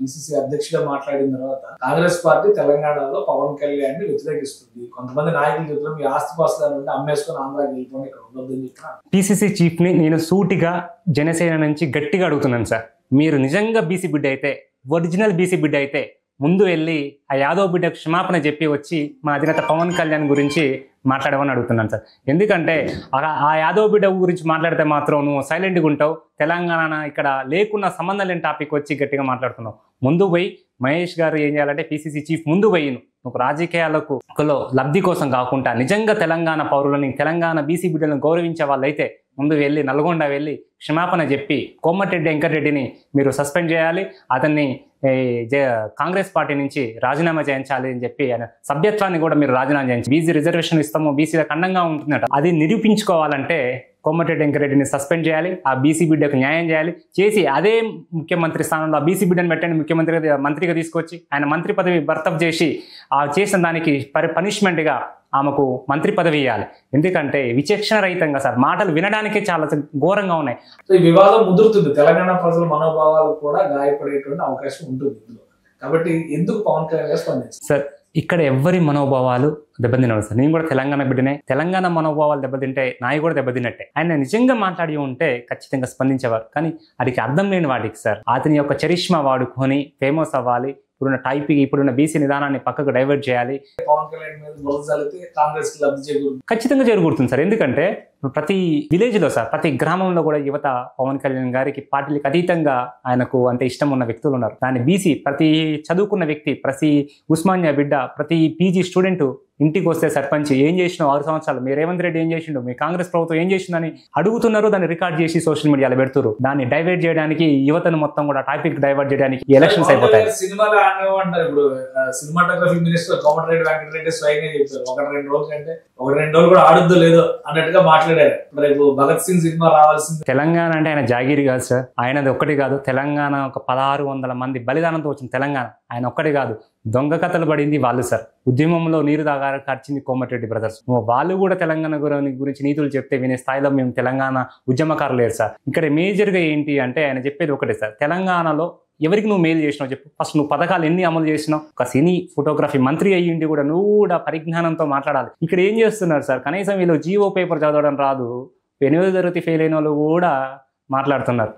PCC అధ్యక్షుడిగా మాట్లాడిన తర్వాత కాంగ్రెస్ పార్టీ తెలంగాణలో పవన్ కళ్యాణ్ ని వ్యతిరేకిస్తుంది. కొంతమంది నాయకులు చెప్తున్నారు మీ ఆస్తిపాస్తుల నుండి అమ్మేసుకుని ఆంధ్రాకి వెళ్ళిపోయి ఇక్కడ ఉండొద్దని చెప్పిన పిసిసి చీఫ్ ని నేను సూటిగా జనసేన నుంచి గట్టిగా అడుగుతున్నాను సార్. మీరు నిజంగా బీసీ బిడ్డ అయితే, ఒరిజినల్ బీసీ బిడ్డ అయితే ముందు వెళ్ళి ఆ యాదవ్ బిడ్డకు క్షమాపణ చెప్పి వచ్చి మా అధినేత పవన్ కళ్యాణ్ గురించి మాట్లాడమని అడుగుతున్నాను సార్. ఎందుకంటే ఆ యాదవ్ బిడ్డ గురించి మాట్లాడితే మాత్రం నువ్వు సైలెంట్గా ఉంటావు. తెలంగాణ ఇక్కడ లేకున్న సంబంధం లేని టాపిక్ వచ్చి గట్టిగా మాట్లాడుతున్నావు. ముందు పోయి మహేష్ గారు ఏం చేయాలంటే పిసిసి చీఫ్ ముందు పోయి నువ్వు రాజకీయాలకు లబ్ధి కోసం కాకుండా నిజంగా తెలంగాణ పౌరులని, తెలంగాణ బీసీ బిడ్డలను గౌరవించే వాళ్ళైతే ముందు వెళ్ళి నల్గొండ వెళ్ళి క్షమాపణ చెప్పి కోమటిరెడ్డి వెంకటరెడ్డిని మీరు సస్పెండ్ చేయాలి, అతన్ని కాంగ్రెస్ పార్టీ నుంచి రాజీనామా చేయించాలి అని చెప్పి ఆయన సభ్యత్వాన్ని కూడా మీరు రాజీనామా చేయించి బీసీ రిజర్వేషన్ ఇస్తాము, బీసీలకు అండంగా ఉంటుందట. అది నిరూపించుకోవాలంటే కోమటిరెడ్డి వెంకటరెడ్డిని సస్పెండ్ చేయాలి, ఆ బీసీ బిడ్డకు న్యాయం చేసి అదే ముఖ్యమంత్రి స్థానంలో ఆ బీసీ బిడ్డను పెట్టండి, మంత్రిగా తీసుకొచ్చి ఆయన మంత్రి పదవి బర్తఫ్ చేసి చేసిన దానికి పనిష్మెంట్గా ఆమెకు మంత్రి పదవి ఇవ్వాలి. ఎందుకంటే విచక్షణ రహితంగా సార్ మాటలు వినడానికే చాలా ఘోరంగా ఉన్నాయి. ఈ వివాదం ముదురుతుంది, తెలంగాణ ప్రజల మనోభావాలు కూడా గాయపడేటువంటి అవకాశం ఉంటుంది ఇందులో. కాబట్టి ఎందుకు పవన్ కళ్యాణ్ స్పందించారు సార్? ఇక్కడ ఎవరి మనోభావాలు దెబ్బతినవు సార్. నేను కూడా తెలంగాణ బిడ్డనే. తెలంగాణ మనోభావాలు దెబ్బతింటే నాయి కూడా దెబ్బతిన్నట్టే. ఆయన నిజంగా మాట్లాడి ఉంటే ఖచ్చితంగా స్పందించేవారు. కానీ అది అర్థం లేని వాటికి సార్ అతని యొక్క చరిష్మా వాడుకొని ఫేమస్ అవ్వాలి, ఇప్పుడున్న బీసీ నిదానాన్ని పక్కకు డైవర్ట్ చేయాలి. పవన్ కళ్యాణ్ మీద బురద చల్లితే కాంగ్రెస్ కి లబ్ధి చేకూరుతుంది, ఖచ్చితంగా చేకూరుతుంది సార్. ఎందుకంటే ప్రతి విలేజ్ లో సార్, ప్రతి గ్రామంలో కూడా యువత పవన్ కళ్యాణ్ గారికి పార్టీలకు అతీతంగా ఆయనకు అంటే ఇష్టం ఉన్న వ్యక్తులు ఉన్నారు. దాని బీసీ ప్రతి చదువుకున్న వ్యక్తి, ప్రతి ఉస్మానియా బిడ్డ, ప్రతి పీజీ స్టూడెంట్ ఇంటికి వస్తే సర్పంచ్ ఏం చేసినావు 6 సంవత్సరాలు, మీ రేవంత్ రెడ్డి ఏం చేసిండు, మీ కాంగ్రెస్ ప్రభుత్వం ఏం చేసిందని అడుగుతున్నారు. దాన్ని రికార్డ్ చేసి సోషల్ మీడియాలో పెడుతున్నారు. దాన్ని డైవర్ట్ చేయడానికి, యువతను మొత్తం కూడా టాపిక్ డైవర్ట్ చేయడానికి ఎలక్షన్స్ అయిపోతాయి. సినిమాలో అంటారు ఇప్పుడు సినిమాటోగ్రఫీ మినిస్టర్ కోమటిరెడ్డి వెంకటరెడ్డి స్వయంగా చెప్తారు 1-2 రోజులు కంటే 1-2 రోజులు కూడా ఆడుద్దో లేదో అన్నట్టుగా మాట్లాడారు. రేపు భగత్ సింగ్ సినిమా రావాల్సింది. తెలంగాణ అంటే ఆయన జాగీరి కాదు సార్, ఆయనది ఒక్కటి కాదు. తెలంగాణ ఒక 1600 మంది బలిదానంతో వచ్చిన తెలంగాణ ఆయన ఒక్కటి కాదు. దొంగ కథలు పడింది వాళ్ళు సార్. ఉద్యమంలో నీరు దాగార్చింది కోమటిరెడ్డి బ్రదర్స్. వాళ్ళు కూడా తెలంగాణ గురించి నీతులు చెప్తే వినే స్థాయిలో మేము తెలంగాణ ఉద్యమకారులు లేరు సార్. ఇక్కడ మేజర్గా ఏంటి అంటే ఆయన చెప్పేది ఒకటే సార్, తెలంగాణలో ఎవరికి నువ్వు మేలు చేసినావు చెప్పు. ఫస్ట్ నువ్వు పథకాలు ఎన్ని అమలు చేసినావు. ఒక సినీ ఫోటోగ్రఫీ మంత్రి అయ్యిండి కూడా నువ్వు కూడా పరిజ్ఞానంతో మాట్లాడాలి. ఇక్కడ ఏం చేస్తున్నారు సార్, కనీసం వీళ్ళు జీవో పేపర్ చదవడం రాదు, 8వ తరగతి ఫెయిల్ అయిన వాళ్ళు కూడా మాట్లాడుతున్నారు.